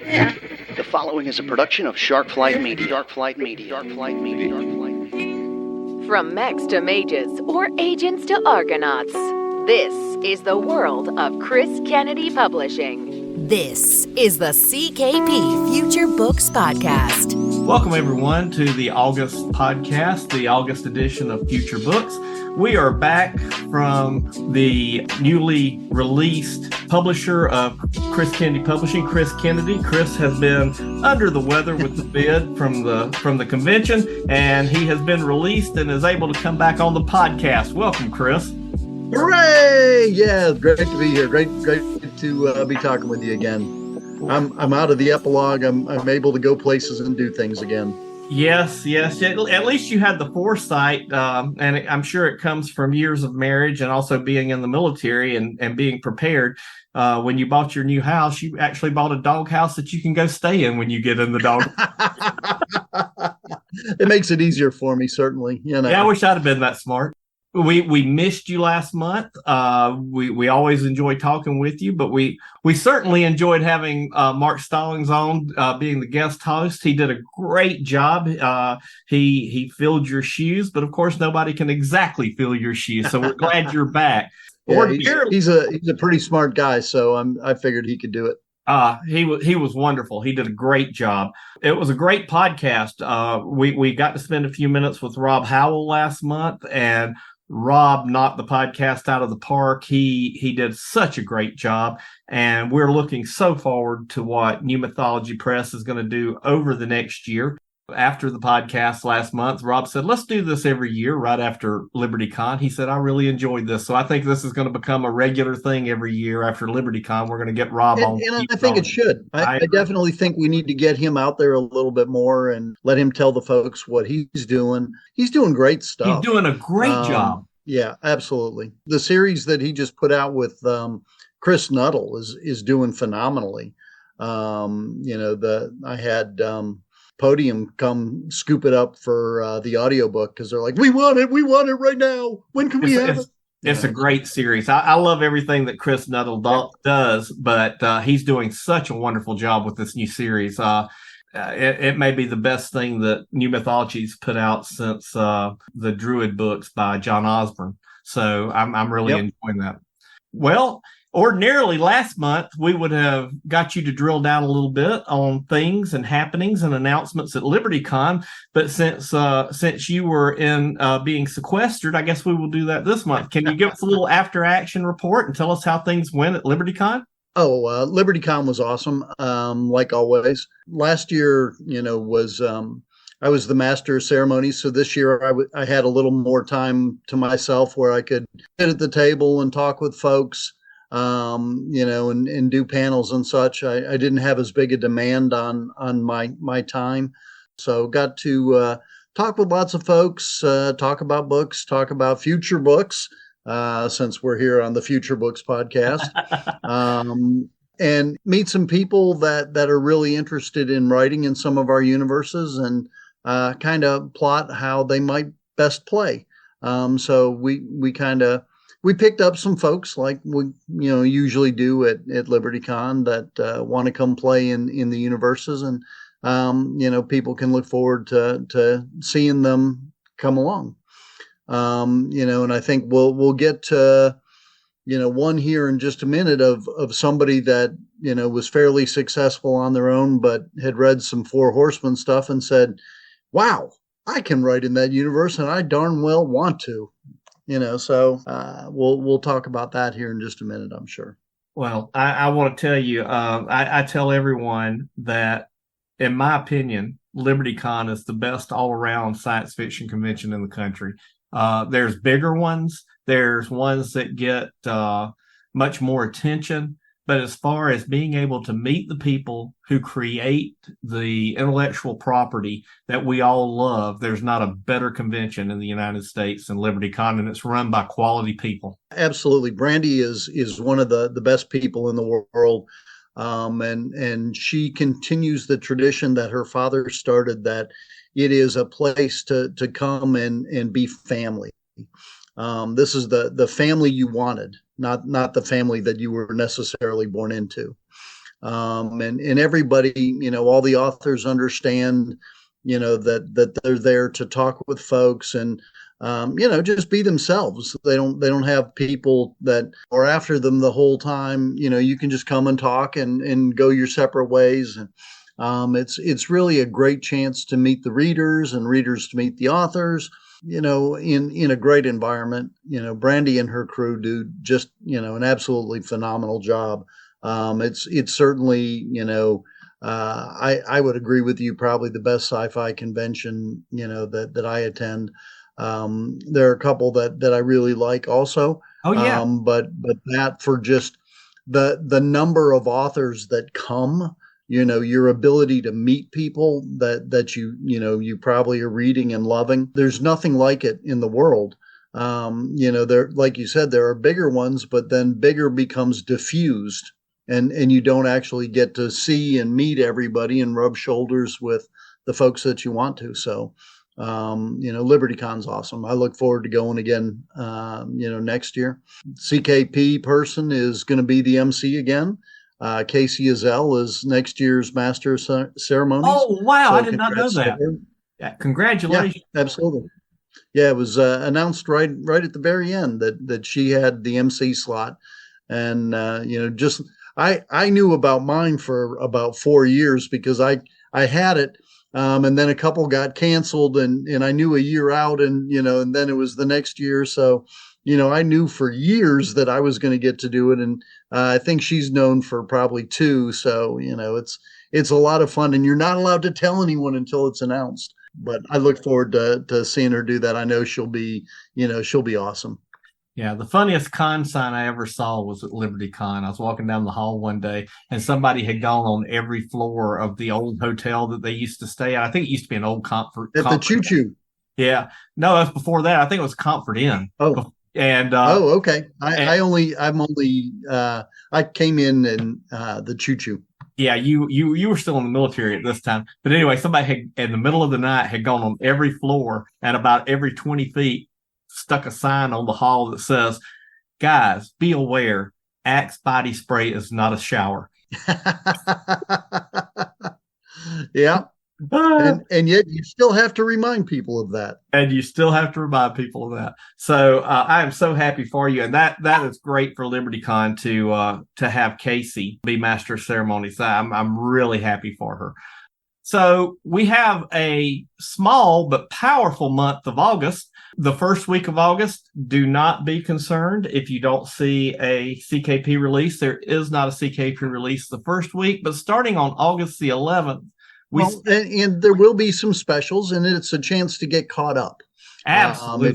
The following is a production of Shark Flight Media. From mechs to mages or agents to argonauts, this is the world of Chris Kennedy Publishing. This is the CKP Future Books Podcast. Welcome, everyone, to the August podcast, the August edition of Future Books. We are back from the newly released publisher of Chris Kennedy Publishing, Chris Kennedy. Chris has been under the weather with the bid from the convention, and he has been released and is able to come back on the podcast. Welcome, Chris. Hooray! Yeah, great to be here. Great to be talking with you again. I'm out of the epilogue. I'm able to go places and do things again. Yes. At least you had the foresight, and I'm sure it comes from years of marriage and also being in the military and being prepared. When you bought your new house, you actually bought a dog house that you can go stay in when you get in the dog. It makes it easier for me, certainly. You know. Yeah, I wish I'd have been that smart. We missed you last month. We always enjoy talking with you, but we certainly enjoyed having Mark Stallings on being the guest host. He did a great job. He filled your shoes, but of course nobody can exactly fill your shoes. So we're glad you're back. Yeah, he's a pretty smart guy, so I figured he could do it. He was wonderful. He did a great job. It was a great podcast. We got to spend a few minutes with Rob Howell last month, and Rob knocked the podcast out of the park. He did such a great job, and we're looking so forward to what New Mythology Press is going to do over the next year. After the podcast last month, Rob said, let's do this every year right after LibertyCon. He said, I really enjoyed this. So I think this is going to become a regular thing every year after LibertyCon. We're going to get Rob on. And I think it should. I definitely think we need to get him out there a little bit more and let him tell the folks what he's doing. He's doing great stuff. He's doing a great job. Yeah, absolutely. The series that he just put out with Chris Nuttall is doing phenomenally. I had Podium come scoop it up for the audiobook because they're like, we want it right now. When can we have it? It's a great series. I love everything that Chris Nuttall does, but he's doing such a wonderful job with this new series. It may be the best thing that New Mythology's put out since the Druid books by John Osborne. So I'm really enjoying that. Well, ordinarily, last month, we would have got you to drill down a little bit on things and happenings and announcements at LibertyCon. But since you were in being sequestered, I guess we will do that this month. Can you give us a little after-action report and tell us how things went at LibertyCon? LibertyCon was awesome, like always. Last year, I was the master of ceremonies. So this year I had a little more time to myself where I could sit at the table and talk with folks. And do panels and such. I didn't have as big a demand on my time. So got to talk with lots of folks, talk about books, talk about future books, since we're here on the Future Books podcast, and meet some people that are really interested in writing in some of our universes and kind of plot how they might best play. So we picked up some folks like we usually do at LibertyCon that want to come play in the universes, and people can look forward to seeing them come along. And I think we'll get to one here in just a minute of somebody that was fairly successful on their own, but had read some Four Horsemen stuff and said, "Wow, I can write in that universe, and I darn well want to." So we'll talk about that here in just a minute, I'm sure. Well, I want to tell you, I tell everyone that, in my opinion, LibertyCon is the best all-around science fiction convention in the country. There's bigger ones. There's ones that get much more attention. But as far as being able to meet the people who create the intellectual property that we all love, there's not a better convention in the United States than LibertyCon, and it's run by quality people. Absolutely. Brandy is one of the best people in the world. And she continues the tradition that her father started, that it is a place to come and be family. This is the family you wanted, not the family that you were necessarily born into. And everybody, all the authors understand, that they're there to talk with folks and, just be themselves. They don't have people that are after them the whole time. You can just come and talk and go your separate ways. And it's really a great chance to meet the readers and readers to meet the authors, in a great environment. Brandy and her crew do just, an absolutely phenomenal job. It's certainly, I would agree with you, probably the best sci-fi convention, that I attend. There are a couple that I really like also. Oh yeah. But that for just the number of authors that come, your ability to meet people that you probably are reading and loving. There's nothing like it in the world. There, like you said, there are bigger ones, but then bigger becomes diffused. And you don't actually get to see and meet everybody and rub shoulders with the folks that you want to. So, LibertyCon's awesome. I look forward to going again, next year. CKP person is going to be the MC again. Casey Azell is next year's Master of Ceremonies. Oh, wow. So I did not know that. Yeah, congratulations. Yeah, absolutely. Yeah, it was announced right at the very end that she had the MC slot. And, I knew about mine for about 4 years because I had it. And then a couple got canceled and I knew a year out and then it was the next year. So, I knew for years that I was going to get to do it. And I think she's known for probably 2. So, it's a lot of fun and you're not allowed to tell anyone until it's announced. But I look forward to seeing her do that. I know she'll be awesome. Yeah, the funniest con sign I ever saw was at LibertyCon. I was walking down the hall one day, and somebody had gone on every floor of the old hotel that they used to stay at. I think it used to be an old Comfort. At the Choo Choo. Yeah, no, that's before that. I think it was Comfort Inn. Oh, and okay. I came in the Choo Choo. Yeah, you were still in the military at this time. But anyway, somebody had in the middle of the night had gone on every floor and about every 20 feet. Stuck a sign on the hall that says, "Guys, be aware, Axe body spray is not a shower." Yeah. And yet you still have to remind people of that. And you still have to remind people of that. So I am so happy for you. And that is great for LibertyCon to have Casey be Master of Ceremonies. I'm really happy for her. So we have a small but powerful month of August. The first week of August, do not be concerned if you don't see a CKP release. There is not a CKP release the first week, but starting on August the 11th, and there will be some specials, and it's a chance to get caught up. Absolutely.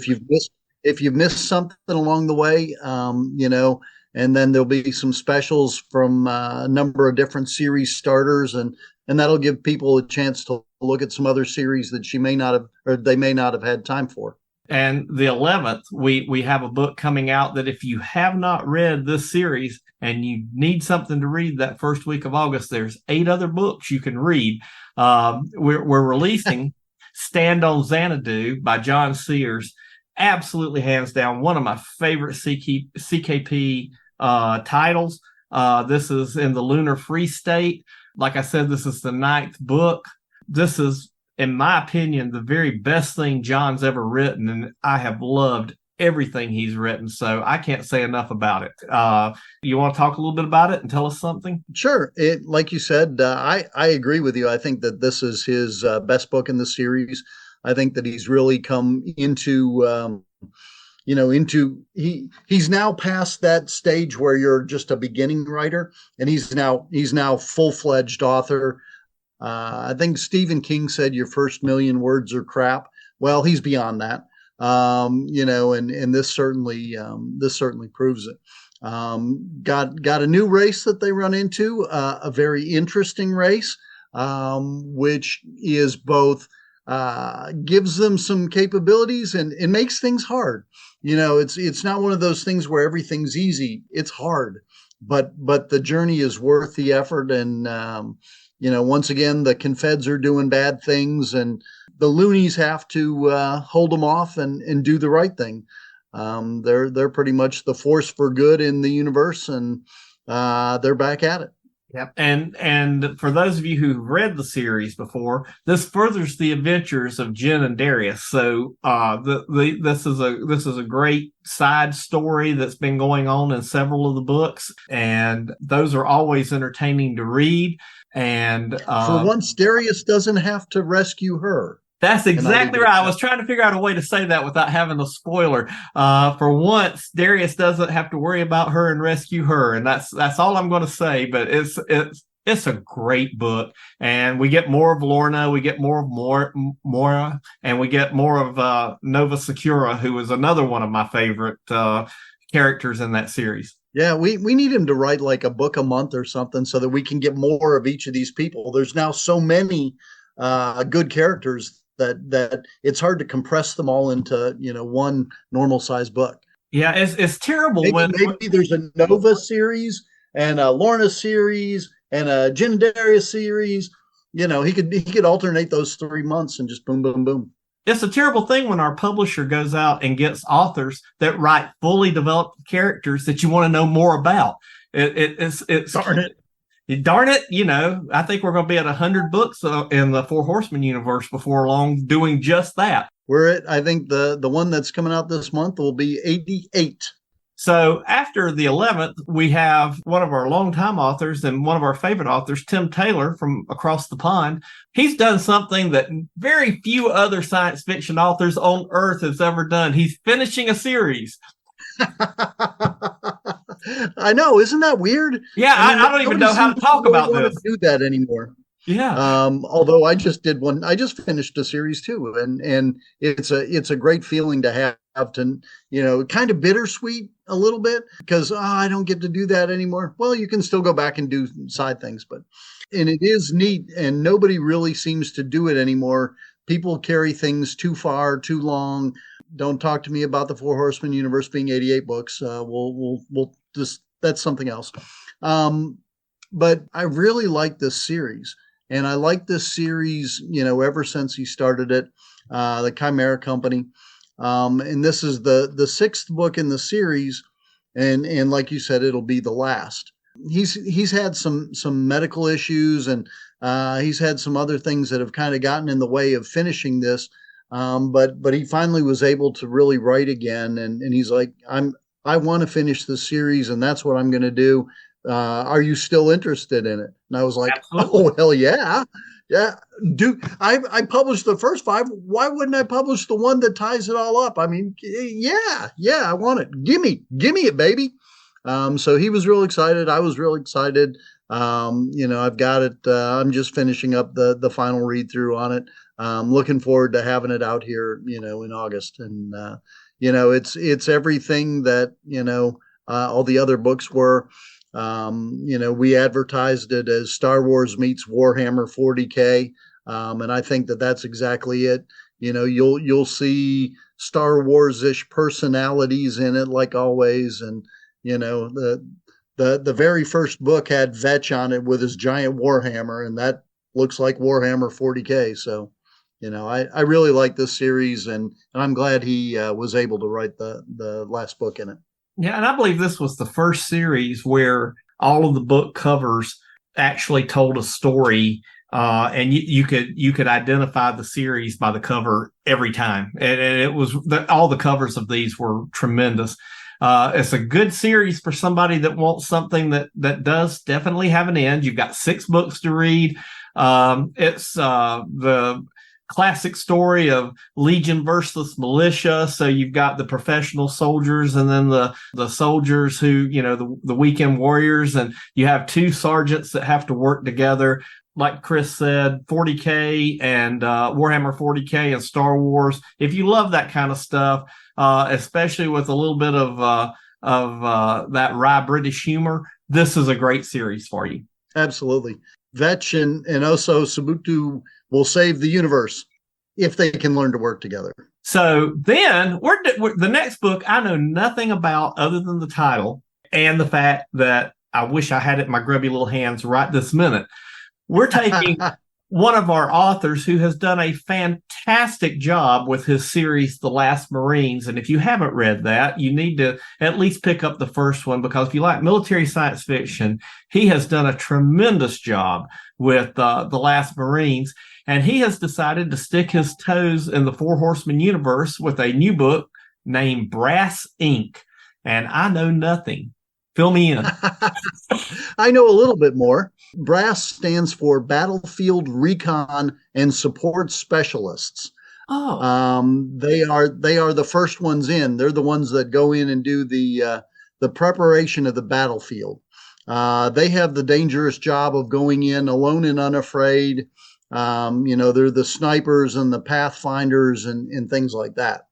If you've missed something along the way, and then there'll be some specials from a number of different series starters, and that'll give people a chance to look at some other series that they may not have had time for. And the 11th, we have a book coming out that if you have not read this series and you need something to read that first week of August, there's 8 other books you can read. We're releasing Stand on Xanadu by John Siers. Absolutely, hands down, one of my favorite CKP titles. This is in the Lunar Free State. Like I said, this is the 9th book. This is, in my opinion, the very best thing John's ever written, and I have loved everything he's written, so I can't say enough about it. You want to talk a little bit about it and tell us something? Sure. Like you said, I agree with you. I think that this is his best book in the series. I think that he's really come into he's now past that stage where you're just a beginning writer, and he's now full-fledged author. I think Stephen King said your first million words are crap. Well, he's beyond that. And this certainly proves it. Got a new race that they run into, a very interesting race, which is both gives them some capabilities and it makes things hard. It's not one of those things where everything's easy. It's hard, but the journey is worth the effort. And once again, the Confeds are doing bad things, and the loonies have to hold them off and do the right thing. They're pretty much the force for good in the universe, and they're back at it. Yep. And for those of you who've read the series before, this furthers the adventures of Jen and Darius. So this is a great side story that's been going on in several of the books, and those are always entertaining to read. And for once, Darius doesn't have to rescue her. That's exactly right. I was trying to figure out a way to say that without having a spoiler. For once, Darius doesn't have to worry about her and rescue her, and that's all I'm going to say. But it's a great book, and we get more of Lorna, we get more of Mora, and we get more of Nova Secura, who is another one of my favorite characters in that series. Yeah, we need him to write like a book a month or something so that we can get more of each of these people. There's now so many good characters that it's hard to compress them all into, one normal sized book. Yeah, it's terrible maybe there's a Nova series and a Lorna series and a Jen and Darius series. He could alternate those 3 months and just boom, boom, boom. It's a terrible thing when our publisher goes out and gets authors that write fully developed characters that you want to know more about. It's Darn it, I think we're going to be at 100 books in the Four Horsemen universe before long doing just that. I think the one that's coming out this month will be 88. So after the 11th, we have one of our longtime authors and one of our favorite authors, Tim Taylor from across the pond. He's done something that very few other science fiction authors on Earth has ever done. He's finishing a series. I know, isn't that weird? Yeah, I don't even know how to talk about this. Do that anymore. Yeah. Although I just did one. I just finished a series too, and it's a great feeling to have to, kind of bittersweet a little bit because I don't get to do that anymore. Well, you can still go back and do side things, and it is neat, and nobody really seems to do it anymore. People carry things too far, too long. Don't talk to me about the Four Horsemen universe being 88 books. We'll just, that's something else. But I really like this series, and I like this series, ever since he started it, the Chimera Company. And this is the 6th book in the series. And like you said, it'll be the last. He's had some medical issues, and he's had some other things that have kind of gotten in the way of finishing this. But he finally was able to really write again, and he's like, I want to finish this series, and that's what I'm going to do. Are you still interested in it? And I was like, absolutely. Oh, hell yeah. Yeah. I published the first 5. Why wouldn't I publish the one that ties it all up? I mean, yeah, I want it. Gimme it, baby. So he was real excited. I was real excited. I've got it. I'm just finishing up the final read through on it. Looking forward to having it out here, in August. And, it's everything that, all the other books were. We advertised it as Star Wars meets Warhammer 40K. And I think that that's exactly it. You'll see Star Wars-ish personalities in it, like always. And, the very first book had Vetch on it with his giant Warhammer, and that looks like Warhammer 40K. So, I really like this series, and I'm glad he was able to write the last book in it. Yeah, and I believe this was the first series where all of the book covers actually told a story, and you could identify the series by the cover every time. And it was all the covers of these were tremendous. It's a good series for somebody that wants something that does definitely have an end. You've got 6 books to read. It's the classic story of Legion versus militia. So you've got the professional soldiers and then the soldiers who, the weekend warriors, and you have 2 sergeants that have to work together. Like Chris said, 40K and Warhammer 40K and Star Wars. If you love that kind of stuff, especially with a little bit of that wry British humor, this is a great series for you. Absolutely. Vetch and Oso Sabutu will save the universe if they can learn to work together. So then we're the next book I know nothing about other than the title and the fact that I wish I had it in my grubby little hands right this minute. We're taking one of our authors who has done a fantastic job with his series, The Last Marines. And if you haven't read that, you need to at least pick up the first one, because if you like military science fiction, he has done a tremendous job with The Last Marines. And he has decided to stick his toes in the Four Horsemen universe with a new book named Brass Ink. And I know nothing. Fill me in. I know a little bit more. BRASS stands for Battlefield Recon and Support Specialists. Oh, they are the first ones in. They're the ones that go in and do the preparation of the battlefield. They have the dangerous job of going in alone and unafraid. They're the snipers and the pathfinders and things like that.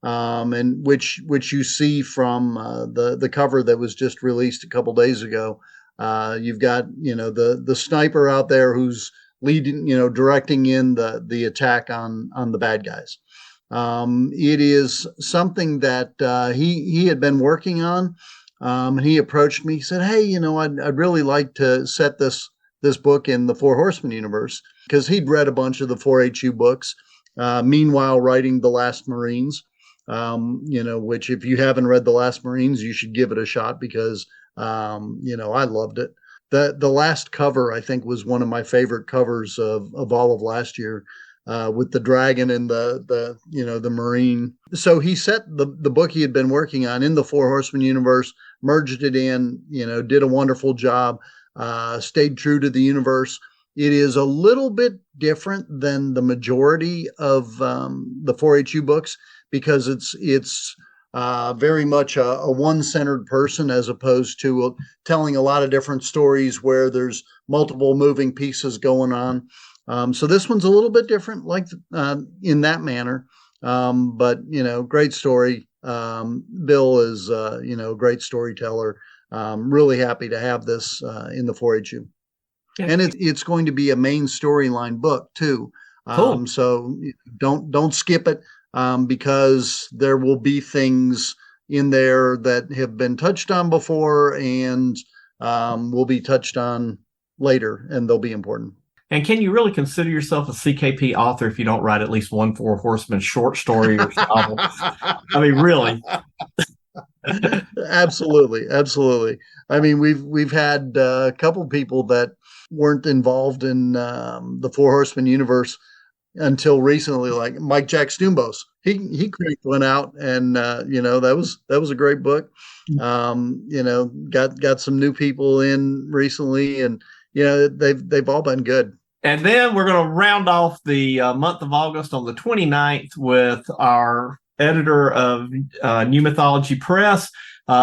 And which you see from the cover that was just released a couple days ago. You've got the sniper out there who's leading, directing in the attack on the bad guys. It is something that he had been working on. And he approached me. He said, "Hey, I'd really like to set this book in the Four Horsemen universe," because he'd read a bunch of the 4HU books. Meanwhile, writing The Last Marines. Which if you haven't read The Last Marines, you should give it a shot, because, I loved it. The last cover, I think, was one of my favorite covers of all of last year, with the dragon and the Marine. So he set the book he had been working on in the Four Horsemen universe, merged it in, did a wonderful job, stayed true to the universe. It is a little bit different than the majority of the 4HU books, because it's very much a one-centered person, as opposed to telling a lot of different stories where there's multiple moving pieces going on. So this one's a little bit different, like in that manner. But great story. Bill is a great storyteller. Really happy to have this in the 4HU. And it's going to be a main storyline book too. Cool. So don't skip it. Because there will be things in there that have been touched on before and will be touched on later, and they'll be important. And can you really consider yourself a CKP author if you don't write at least one Four Horsemen short story or novel? I mean, really? Absolutely. I mean, we've had a couple people that weren't involved in the Four Horsemen universe until recently, like Mike Jack Stumbos. He cranked one out, and that was a great book. Got some new people in recently, and they've all been good. And then we're going to round off the month of August on the 29th with our editor of New Mythology Press.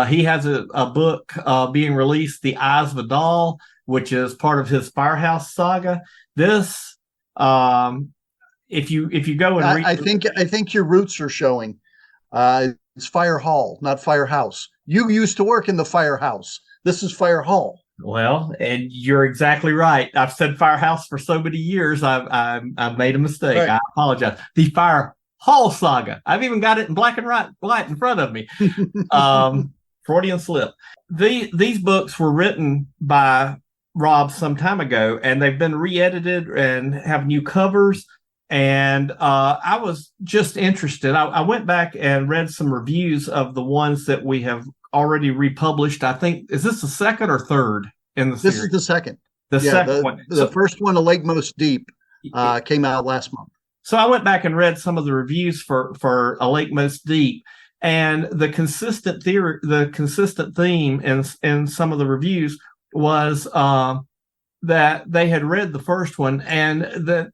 He has a book being released, The Eyes of a Doll, which is part of his Firehouse saga. This if you go and read, I think your roots are showing. It's Firehall, not Firehouse. You used to work in the Firehouse. This is Firehall. Well, and you're exactly right. I've said Firehouse for so many years. I've made a mistake. Right. I apologize. The Firehall saga. I've even got it in black and white in front of me. Freudian slip. These books were written by Rob some time ago, and they've been re-edited and have new covers. And I was just interested. I went back and read some reviews of the ones that we have already republished. I think, is this the second or third in the series? This is the second. Second one. The first one, A Lake Most Deep, came out last month. So I went back and read some of the reviews for A Lake Most Deep, and the consistent theme in some of the reviews was that they had read the first one, and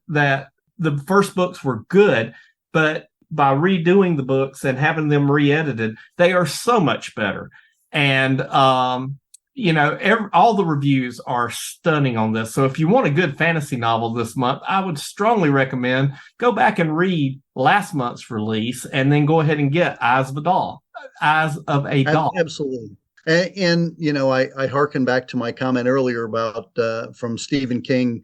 that the first books were good, but by redoing the books and having them re-edited, they are so much better. And, all the reviews are stunning on this. So if you want a good fantasy novel this month, I would strongly recommend go back and read last month's release and then go ahead and get Eyes of a Doll. Absolutely. And I hearken back to my comment earlier about from Stephen King,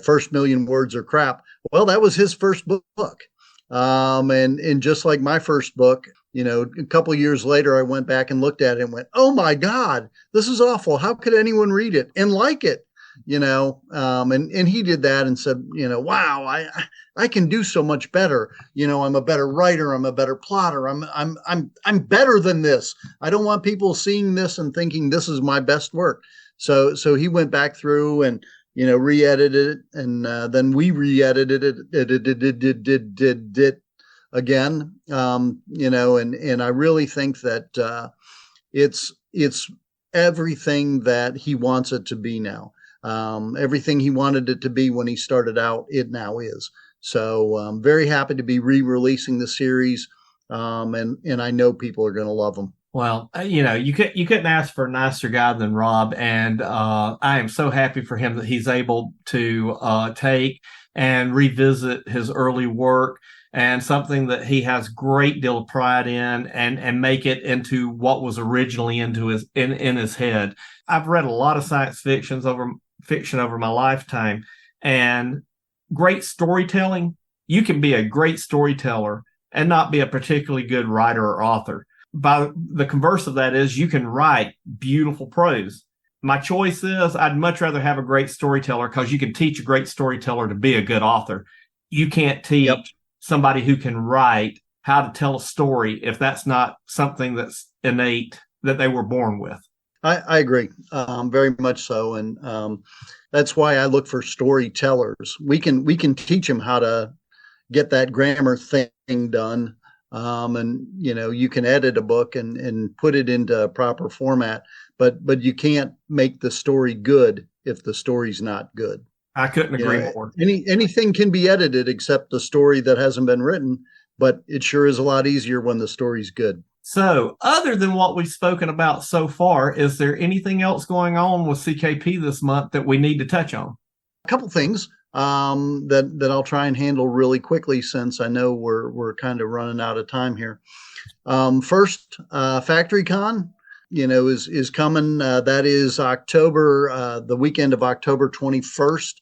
first million words are crap. Well, that was his first book. And just like my first book, a couple of years later, I went back and looked at it and went, oh my God, this is awful. How could anyone read it and like it? and he did that and said, wow, I can do so much better. I'm a better writer. I'm a better plotter. I'm better than this. I don't want people seeing this and thinking this is my best work. So he went back through and, re-edited it. And then we re-edited it again, and I really think that it's everything that he wants it to be now. Everything he wanted it to be when he started out, it now is. So I'm very happy to be re-releasing the series, and I know people are going to love them. Well, you couldn't ask for a nicer guy than Rob, and I am so happy for him that he's able to take and revisit his early work, and something that he has great deal of pride in, and make it into what was originally in his head. I've read a lot of science fiction over my lifetime, and great storytelling. You can be a great storyteller and not be a particularly good writer or author. By the converse of that is you can write beautiful prose. My choice is I'd much rather have a great storyteller, because you can teach a great storyteller to be a good author. You can't teach somebody who can write how to tell a story if that's not something that's innate, that they were born with. I agree, very much so. And that's why I look for storytellers. We can teach them how to get that grammar thing done. And, you can edit a book and put it into a proper format, but you can't make the story good if the story's not good. I couldn't agree more. Anything can be edited except the story that hasn't been written, but it sure is a lot easier when the story's good. So, other than what we've spoken about so far, is there anything else going on with CKP this month that we need to touch on? A couple things that I'll try and handle really quickly, since I know we're kind of running out of time here. First, FactoryCon, is coming. That is October, the weekend of October 21st.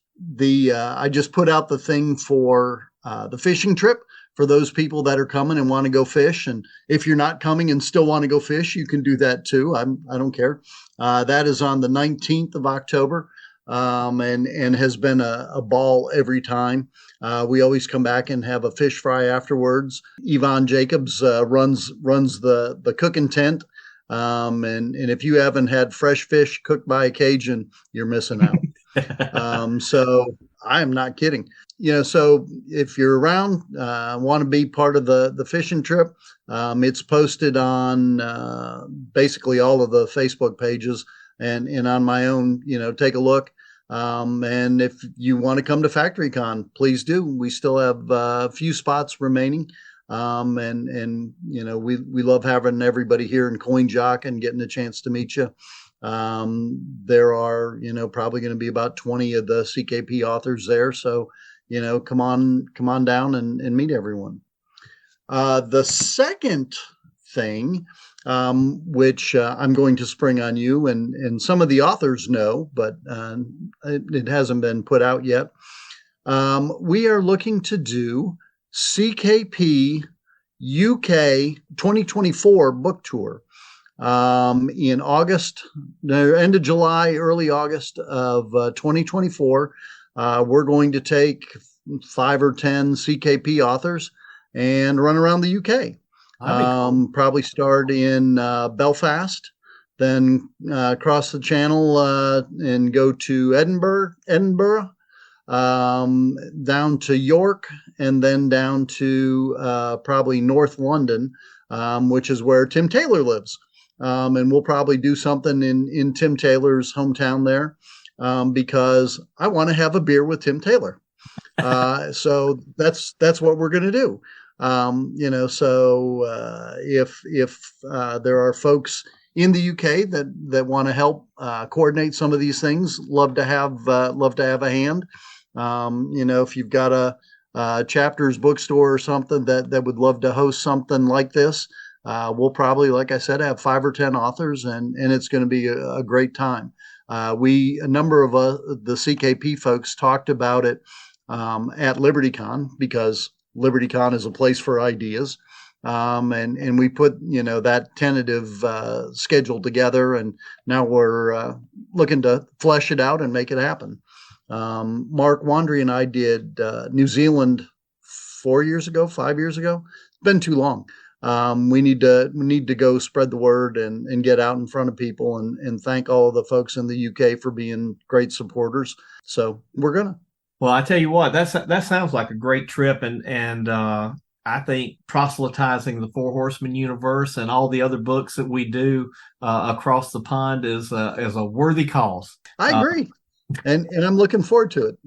I just put out the thing for the fishing trip for those people that are coming and want to go fish. And if you're not coming and still want to go fish, you can do that too. I don't care. That is on the 19th of October. And has been a ball every time. We always come back and have a fish fry afterwards. Yvonne Jacobs runs the cooking tent. And if you haven't had fresh fish cooked by a Cajun, you're missing out. So I'm not kidding. So if you're around, want to be part of the fishing trip, it's posted on basically all of the Facebook pages and on my own, take a look. And if you want to come to FactoryCon, please do. We still have a few spots remaining. And we love having everybody here in Coin Jock and getting a chance to meet you. There are, probably going to be about 20 of the CKP authors there. So, come on down and meet everyone. The second thing, which I'm going to spring on you, and some of the authors know, but it hasn't been put out yet. We are looking to do CKP UK 2024 book tour in August, end of July, early August of 2024. We're going to take 5 or 10 CKP authors and run around the UK. Cool. Probably start in Belfast, then cross the channel and go to Edinburgh, down to York, and then down to probably North London, which is where Tim Taylor lives. And we'll probably do something in Tim Taylor's hometown there, because I want to have a beer with Tim Taylor. So that's what we're going to do. So if there are folks in the UK that want to help coordinate some of these things, love to have a hand. If you've got a Chapters bookstore or something that would love to host something like this, we'll probably, like I said, have 5 or 10 authors, and it's going to be a great time. A number of the CKP folks talked about it at LibertyCon, because LibertyCon is a place for ideas. And we put, that tentative schedule together, and now we're looking to flesh it out and make it happen. Mark Wandry and I did New Zealand 5 years ago. It's been too long. We need to go spread the word and get out in front of people and thank all of the folks in the UK for being great supporters. So we're gonna. Well, I tell you what, that sounds like a great trip, and I think proselytizing the Four Horsemen universe and all the other books that we do across the pond is a worthy cause. I agree. And I'm looking forward to it.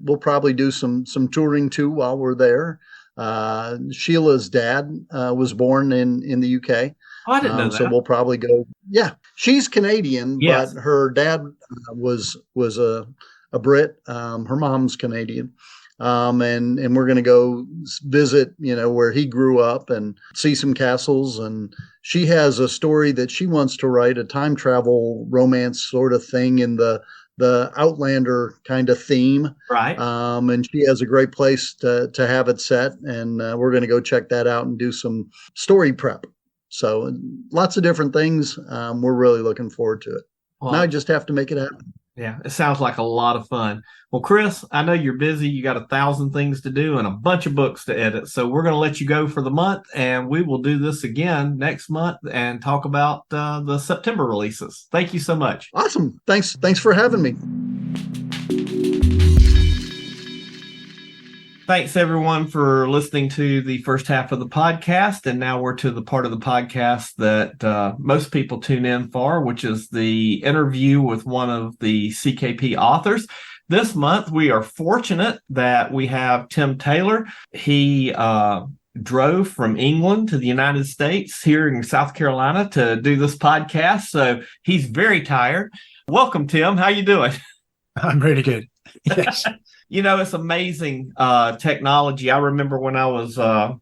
We'll probably do some touring too while we're there. Sheila's dad was born in the UK. Oh, I didn't know that. So we'll probably go. Yeah, she's Canadian, yes. But her dad was a Brit. Her mom's Canadian. And we're going to go visit, where he grew up and see some castles. And she has a story that she wants to write, a time travel romance sort of thing in the Outlander kind of theme. Right. And she has a great place to have it set. And we're going to go check that out and do some story prep. So lots of different things. We're really looking forward to it. Well, now I just have to make it happen. Yeah, it sounds like a lot of fun. Well, Chris, I know you're busy. You got 1,000 things to do and a bunch of books to edit. So we're going to let you go for the month, and we will do this again next month and talk about the September releases. Thank you so much. Awesome. Thanks for having me. Thanks, everyone, for listening to the first half of the podcast. And now we're to the part of the podcast that most people tune in for, which is the interview with one of the CKP authors. This month, we are fortunate that we have Tim Taylor. He drove from England to the United States here in South Carolina to do this podcast. So he's very tired. Welcome, Tim. How you doing? I'm really good. Yes. It's amazing technology. I remember when I was a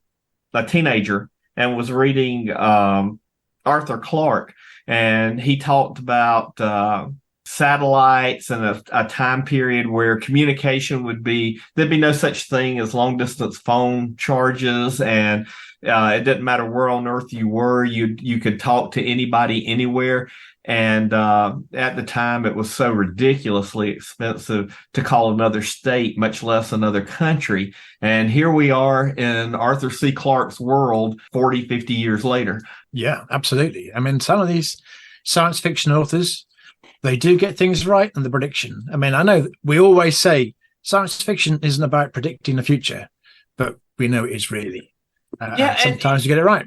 teenager and was reading Arthur Clarke, and he talked about satellites and a time period where communication there'd be no such thing as long distance phone charges, and it didn't matter where on earth you were, you could talk to anybody anywhere. And at the time, it was so ridiculously expensive to call another state, much less another country. And here we are in Arthur C. Clarke's world 40, 50 years later. Yeah, absolutely. I mean, some of these science fiction authors, they do get things right in the prediction. I mean, I know we always say science fiction isn't about predicting the future, but we know it is really. Sometimes you get it right.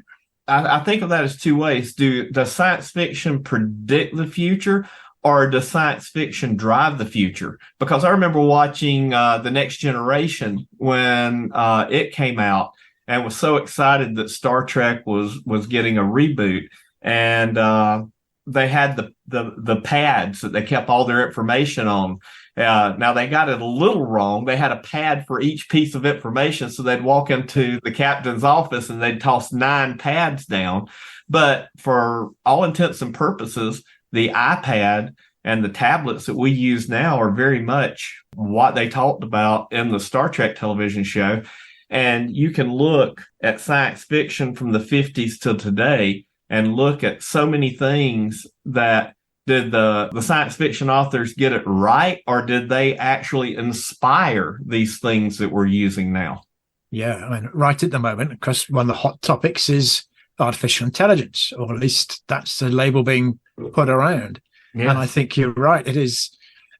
I think of that as two ways. Does science fiction predict the future, or does science fiction drive the future? Because I remember watching The Next Generation when it came out, and was so excited that Star Trek was getting a reboot, and they had the pads that they kept all their information on. Now they got it a little wrong. They had a pad for each piece of information. So they'd walk into the captain's office and they'd toss 9 pads down. But for all intents and purposes, the iPad and the tablets that we use now are very much what they talked about in the Star Trek television show. And you can look at science fiction from the 50s till today and look at so many things that did the science fiction authors get it right, or did they actually inspire these things that we're using now? Yeah, I mean, right at the moment, because one of the hot topics is artificial intelligence, or at least that's the label being put around. Yes. And I think you're right. It is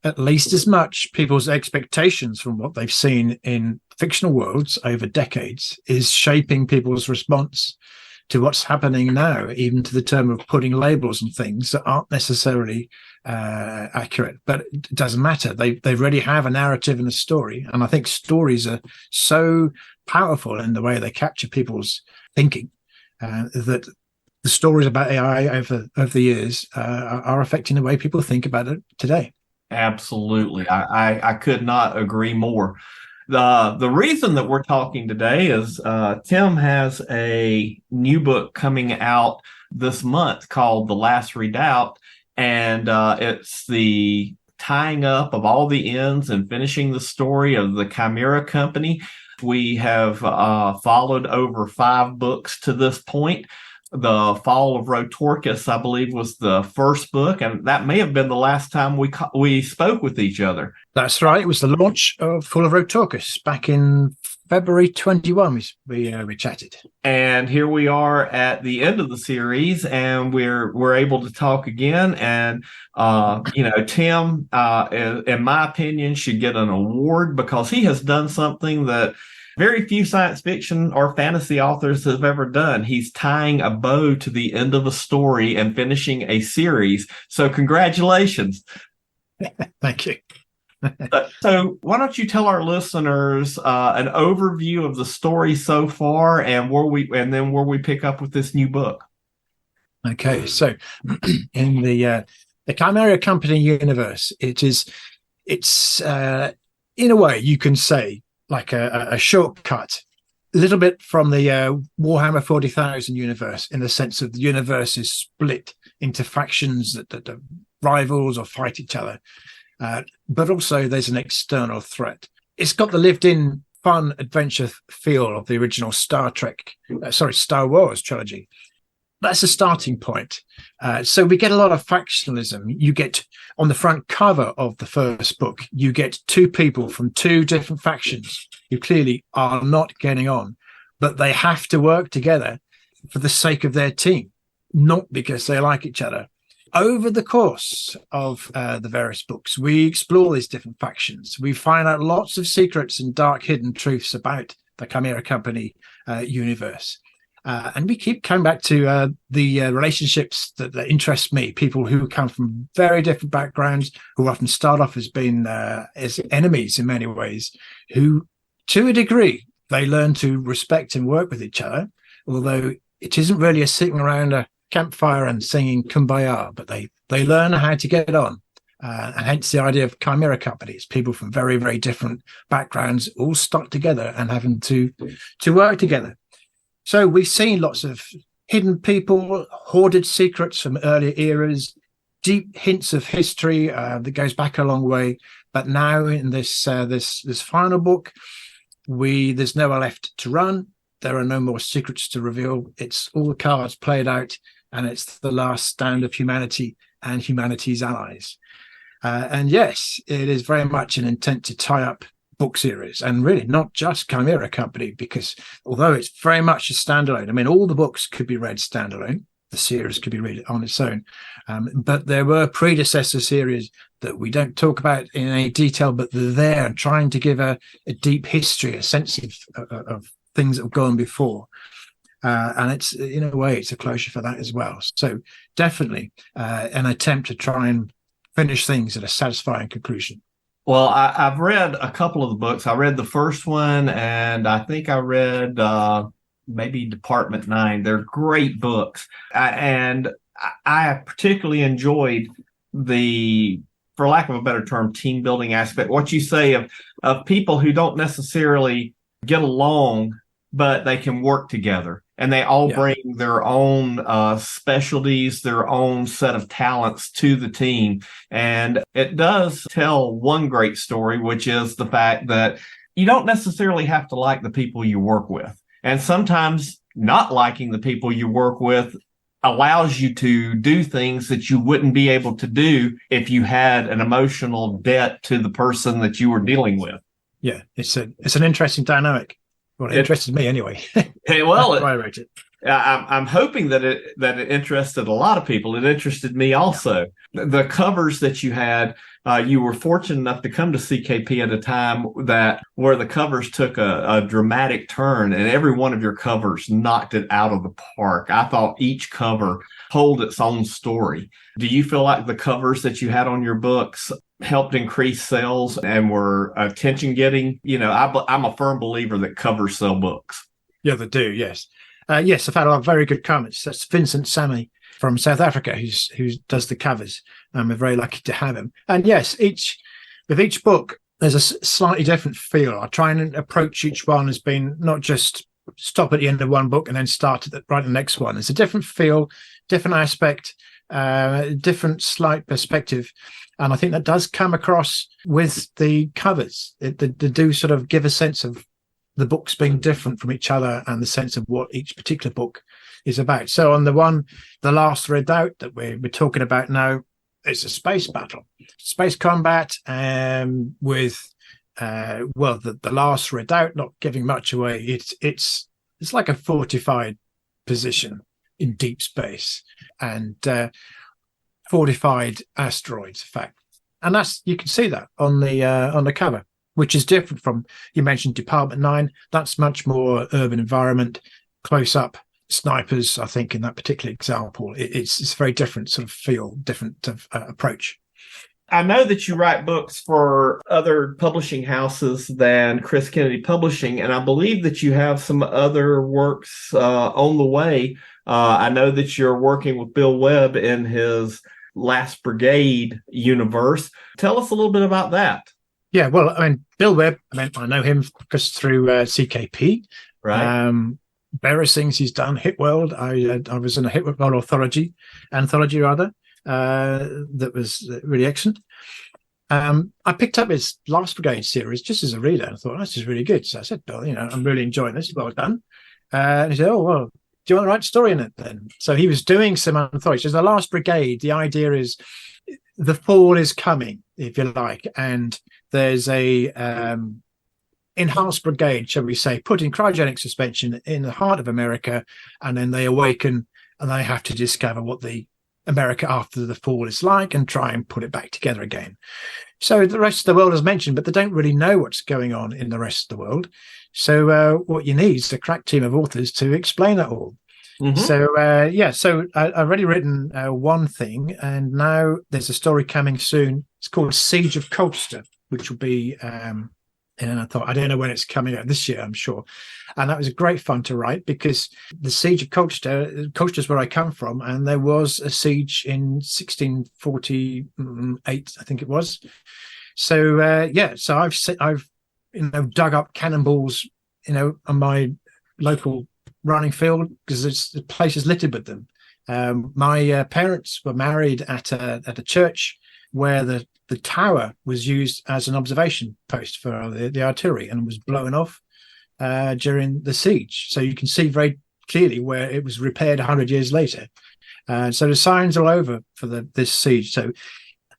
at least as much people's expectations from what they've seen in fictional worlds over decades is shaping people's response to what's happening now, even to the term of putting labels on things that aren't necessarily accurate. But it doesn't matter. They already have a narrative and a story. And I think stories are so powerful in the way they capture people's thinking that the stories about AI over the years are affecting the way people think about it today. Absolutely. I could not agree more. The reason that we're talking today is Tim has a new book coming out this month called The Last Redoubt, and it's the tying up of all the ends and finishing the story of the Chimera Company. We have followed over 5 books to this point. The Fall of Rotorcus, I believe, was the first book, and that may have been the last time we spoke with each other. That's right. It was the launch of Fall of Rotorcus back in February 21. We chatted, and here we are at the end of the series, and we're able to talk again. And Tim, in my opinion, should get an award because he has done something that very few science fiction or fantasy authors have ever done. He's tying a bow to the end of a story and finishing a series. So congratulations. Thank you. So why don't you tell our listeners an overview of the story so far and where we pick up with this new book? Okay, so in the Chimera Company universe, it's in a way you can say like a shortcut, a little bit from the Warhammer 40,000 universe, in the sense of the universe is split into factions that rivals or fight each other. But also there's an external threat. It's got the lived-in fun adventure feel of the original Star Wars trilogy. That's a starting point. So we get a lot of factionalism. You get on the front cover of the first book, you get 2 people from 2 different factions who clearly are not getting on, but they have to work together for the sake of their team, not because they like each other. Over the course of the various books, we explore these different factions. We find out lots of secrets and dark hidden truths about the Chimera Company universe. And we keep coming back to the relationships that interest me, people who come from very different backgrounds, who often start off as being as enemies in many ways, who, to a degree, they learn to respect and work with each other, although it isn't really a sitting around a campfire and singing Kumbaya, but they learn how to get on. And hence the idea of Chimera Company. It's people from very, very different backgrounds all stuck together and having to work together. So we've seen lots of hidden people, hoarded secrets from earlier eras, deep hints of history that goes back a long way. But now in this final book, there's nowhere left to run. There are no more secrets to reveal. It's all the cards played out, and it's the last stand of humanity and humanity's allies. And yes, it is very much an intent to tie up book series, and really not just Chimera Company, because although it's very much a standalone, I mean, all the books could be read standalone, the series could be read on its own, but there were predecessor series that we don't talk about in any detail, but they're there and trying to give a deep history, a sense of things that have gone before, and it's, in a way, it's a closure for that as well. So definitely an attempt to try and finish things at a satisfying conclusion. Well, I've read a couple of the books. I read the first one, and I think I read maybe Department 9. They're great books. And I particularly enjoyed the, for lack of a better term, team building aspect. What you say of people who don't necessarily get along, but they can work together. And they all bring their own specialties, their own set of talents to the team. And it does tell one great story, which is the fact that you don't necessarily have to like the people you work with. And sometimes not liking the people you work with allows you to do things that you wouldn't be able to do if you had an emotional debt to the person that you were dealing with. Yeah, it's an interesting dynamic. Well, it interested me anyway. Hey, well, That's why I wrote it. I'm hoping that it interested a lot of people. It interested me also. The covers that you had, you were fortunate enough to come to CKP at a time where the covers took a dramatic turn, and every one of your covers knocked it out of the park. I thought each cover told its own story. Do you feel like the covers that you had on your books helped increase sales and were attention getting? I'm a firm believer that covers sell books. Yeah, they do. Yes. Yes, I've had a lot of very good comments. That's Vincent Sammy from South Africa who does the covers. We're very lucky to have him. And yes, with each book, there's a slightly different feel. I try and approach each one as being not just stop at the end of one book and then start at the next one. It's a different feel, different aspect, different slight perspective. And I think that does come across with the covers. They do sort of give a sense of the books being different from each other and the sense of what each particular book is about. So on the one, The Last Redoubt, that we're talking about now, it's a space battle, space combat, with the Last Redoubt, not giving much away. It's like a fortified position in deep space, and fortified asteroids, in fact. And that's, you can see that on the cover, which is different from, you mentioned Department 9. That's much more urban environment, close up snipers, I think, in that particular example. It's a very different sort of feel, different approach. I know that you write books for other publishing houses than Chris Kennedy Publishing, and I believe that you have some other works on the way. I know that you're working with Bill Webb in his Last Brigade universe. Tell us a little bit about that. Yeah, well, I mean, Bill Webb, I know him just through CKP. Right. Various things he's done. Hit World. I was in a Hit World anthology that was really excellent. I picked up his Last Brigade series just as a reader and thought, this is really good. So I said, Bill, I'm really enjoying this. Well done. And he said, oh, well, do you want to write a story in it then? So he was doing some anthologies. The Last Brigade, the idea is the fall is coming, if you like, and there's a enhanced brigade, shall we say, put in cryogenic suspension in the heart of America, and then they awaken and they have to discover what the America after the fall is like and try and put it back together again. So the rest of the world is mentioned, but they don't really know what's going on in the rest of the world. So what you need is a crack team of authors to explain that all. Mm-hmm. So I've already written one thing, and now there's a story coming soon. It's called Siege of Colchester, which will be and I thought, I don't know when it's coming out, this year, I'm sure. And that was great fun to write, because the Siege of Colchester is where I come from, and there was a siege in 1648, I think it was. So so I've dug up cannonballs, on my local running field, because the place is littered with them. My parents were married at a church where the tower was used as an observation post for the artillery and was blown off during the siege. So you can see very clearly where it was repaired 100 years later. So the signs are all over for this siege. So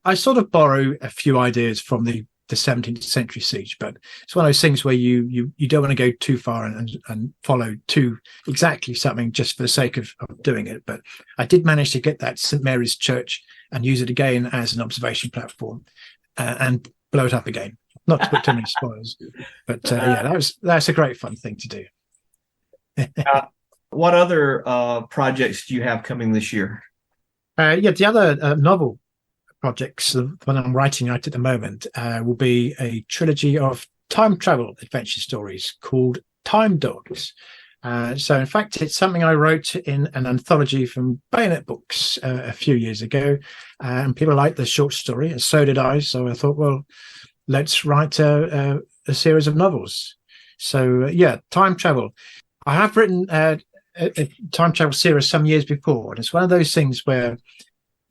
I sort of borrow a few ideas from the 17th century siege, but it's one of those things where you don't want to go too far and follow too exactly something just for the sake of doing it. But I did manage to get that St. Mary's Church and use it again as an observation platform and blow it up again. Not to put too many spoilers, but that's a great fun thing to do. What other projects do you have coming this year? The other novel projects, the one I'm writing out at the moment, will be a trilogy of time travel adventure stories called Time Dogs. So in fact, it's something I wrote in an anthology from Bayonet Books a few years ago, and people liked the short story, and so did I. So I thought, well, let's write a series of novels. So time travel. I have written a time travel series some years before, and it's one of those things where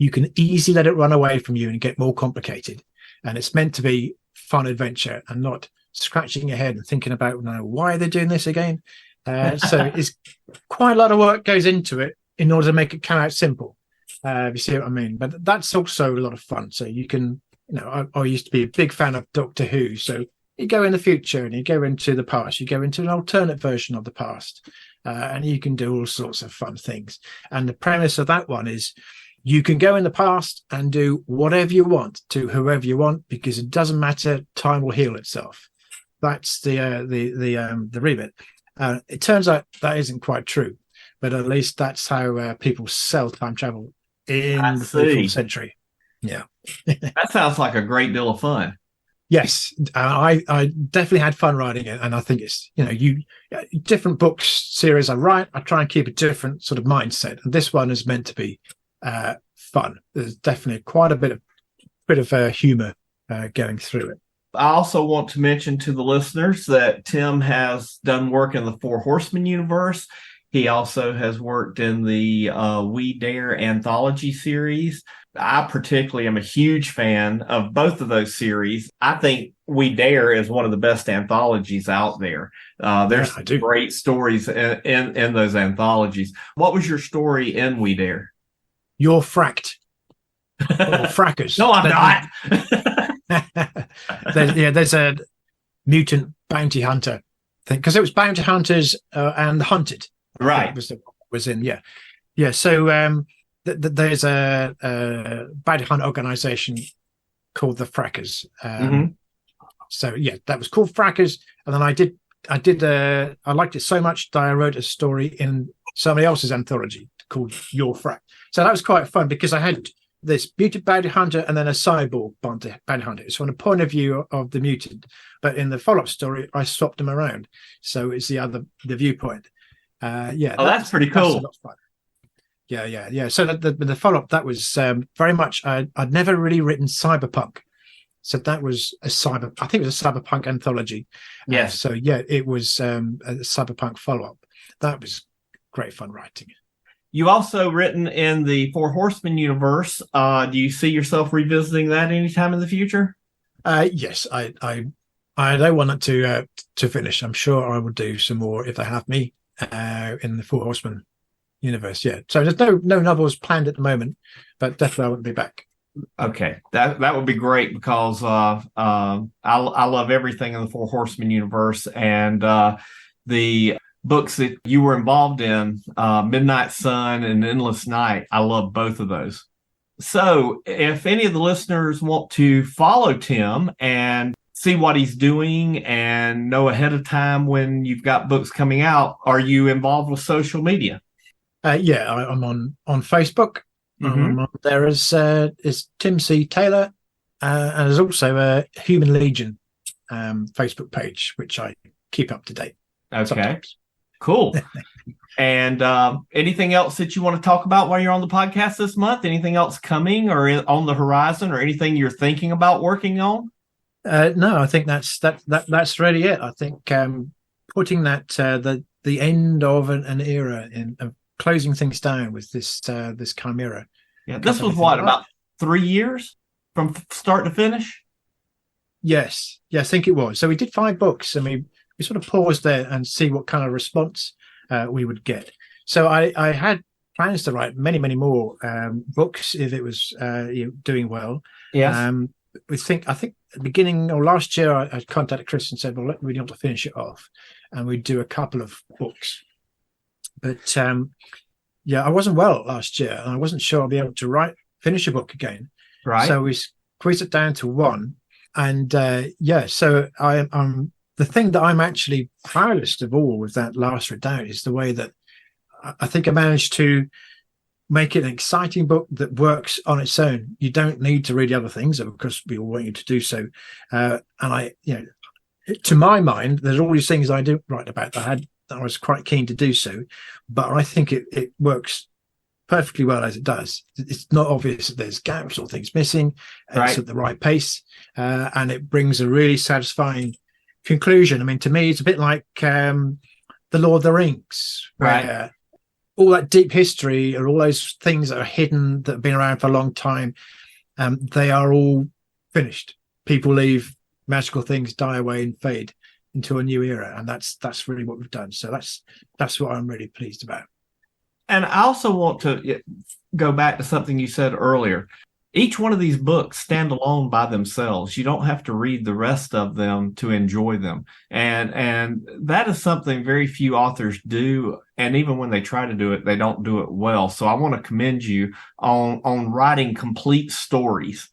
you can easily let it run away from you and get more complicated. And it's meant to be fun adventure and not scratching your head and thinking about, why are they doing this again? So it's quite a lot of work goes into it in order to make it come out simple. If you see what I mean. But that's also a lot of fun. So you can, I used to be a big fan of Doctor Who. So you go in the future and you go into the past. You go into an alternate version of the past. And you can do all sorts of fun things. And the premise of that one is you can go in the past and do whatever you want to whoever you want, because it doesn't matter. Time will heal itself. That's the remit. It turns out that isn't quite true, but at least that's how people sell time travel in the 14th century. Yeah. That sounds like a great deal of fun. Yes, I definitely had fun writing it, and I think it's different books series I write. I try and keep a different sort of mindset, and this one is meant to be fun. There's definitely quite a bit of humor going through it. I also want to mention to the listeners that Tim has done work in the Four Horsemen universe. He also has worked in the We Dare anthology series. I particularly am a huge fan of both of those series. I think We Dare is one of the best anthologies out there. There's great stories in those anthologies. What was your story in We Dare? You're fracked. Or frackers. No, I'm not. There's a mutant bounty hunter thing, because it was bounty hunters and the hunted. Right. Was in. So there's a bounty hunt organization called the Frackers. So that was called Frackers, and then I liked it so much that I wrote a story in somebody else's anthology called Your Frack. So that was quite fun, because I had this mutant bounty hunter and then a cyborg bounty hunter. It's from the point of view of the mutant, but in the follow-up story, I swapped them around, so it's the viewpoint. That's pretty cool. That's a lot of fun. Yeah. So the follow-up, that was very much. I'd never really written cyberpunk, so that was I think it was a cyberpunk anthology. Yes. It was a cyberpunk follow-up. That was great fun writing. You also written in the Four Horsemen universe. Do you see yourself revisiting that anytime in the future? Yes, I don't want it to finish. I'm sure I will do some more if they have me in the Four Horsemen universe. Yeah, so there's no novels planned at the moment, but definitely I won't be back. Okay, that would be great, because I love everything in the Four Horsemen universe, and the books that you were involved in, Midnight Sun and Endless Night. I love both of those. So if any of the listeners want to follow Tim and see what he's doing and know ahead of time when you've got books coming out, are you involved with social media? I'm on Facebook. There is Tim C. Taylor, and there's also a Human Legion Facebook page, which I keep up to date. Okay. Sometimes. Cool. And anything else that you want to talk about while you're on the podcast this month? Anything else coming or on the horizon, or anything you're thinking about working on? No, I think that's really it. I think putting that the end of an era in closing things down with this Chimera. Yeah, this was about 3 years from start to finish. Yes, I think it was. So we did 5 books, and we sort of paused there and see what kind of response we would get. So I had plans to write many more books if it was doing well. Yes. I think at the beginning or last year, I contacted Chris and said, well, we want to finish it off, and we'd do a couple of books. But I wasn't well last year, and I wasn't sure I'll be able to finish a book again. Right. So we squeezed it down to 1, and so I'm the thing that I'm actually proudest of all with that Last Redoubt is the way that I think I managed to make it an exciting book that works on its own. You don't need to read the other things, of course we all want you to do so. And to my mind, there's all these things I do write about that I was quite keen to do so, but I think it works perfectly well as it does. It's not obvious that there's gaps or things missing. Right. It's at the right pace, and it brings a really satisfying conclusion. I mean, to me, it's a bit like The Lord of the Rings, where all that deep history or all those things that are hidden, that have been around for a long time, they are all finished. People leave, magical things die away and fade into a new era, and that's really what we've done. So that's what I'm really pleased about. And I also want to go back to something you said earlier. Each one of these books stand alone by themselves. You don't have to read the rest of them to enjoy them. And that is something very few authors do. And even when they try to do it, they don't do it well. So I want to commend you on writing complete stories.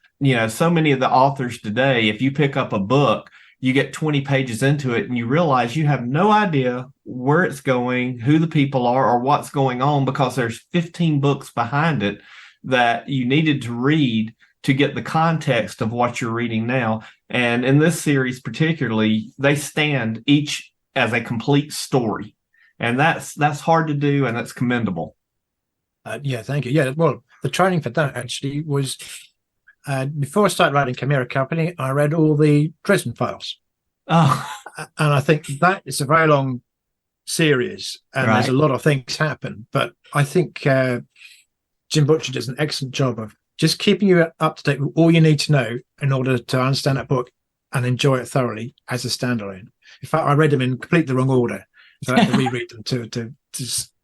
So many of the authors today, if you pick up a book, you get 20 pages into it and you realize you have no idea where it's going, who the people are, or what's going on, because there's 15 books behind it that you needed to read to get the context of what you're reading now. And in this series particularly, they stand each as a complete story. And that's hard to do, and that's commendable. Thank you. Yeah, well, the training for that actually was before I started writing Chimera Company, I read all the Dresden Files. Oh. And I think that is a very long series, and there's a lot of things happen. But I think Jim Butcher does an excellent job of just keeping you up to date with all you need to know in order to understand that book and enjoy it thoroughly as a standalone. In fact, I read them in completely the wrong order, so I had to reread them to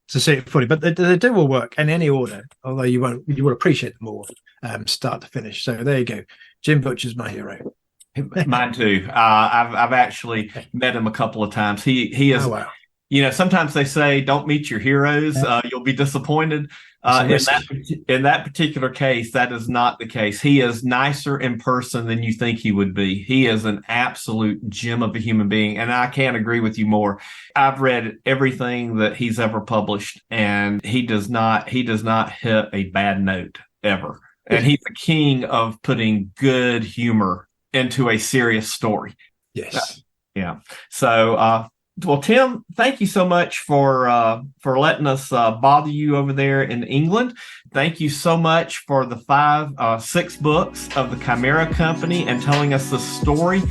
see it fully. But they do all work in any order, although you will appreciate them all start to finish. So there you go. Jim Butcher's my hero. Mine too. I've actually met him a couple of times. He is. Oh, wow. Sometimes they say don't meet your heroes. You'll be disappointed. In that particular case, that is not the case. He is nicer in person than you think he would be. He is an absolute gem of a human being, and I can't agree with you more. I've read everything that he's ever published, and he does not hit a bad note ever. And he's the king of putting good humor into a serious story. Yes. Yeah. So, well, Tim, thank you so much for letting us bother you over there in England. Thank you so much for the 6 books of the Chimera Company and telling us the story.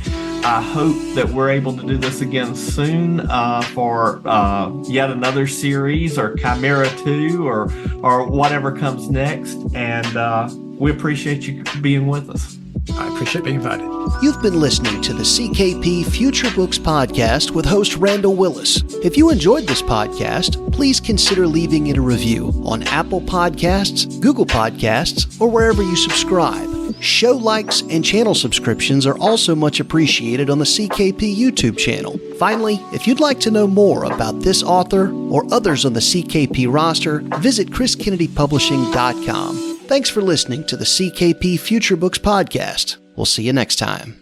I hope that we're able to do this again soon for yet another series or Chimera 2 or whatever comes next. And we appreciate you being with us. I appreciate being invited. You've been listening to the CKP Future Books podcast with host Randall Willis. If you enjoyed this podcast, please consider leaving it a review on Apple Podcasts, Google Podcasts, or wherever you subscribe. Show likes and channel subscriptions are also much appreciated on the CKP YouTube channel. Finally, if you'd like to know more about this author or others on the CKP roster, visit chriskennedypublishing.com. Thanks for listening to the CKP Future Books podcast. We'll see you next time.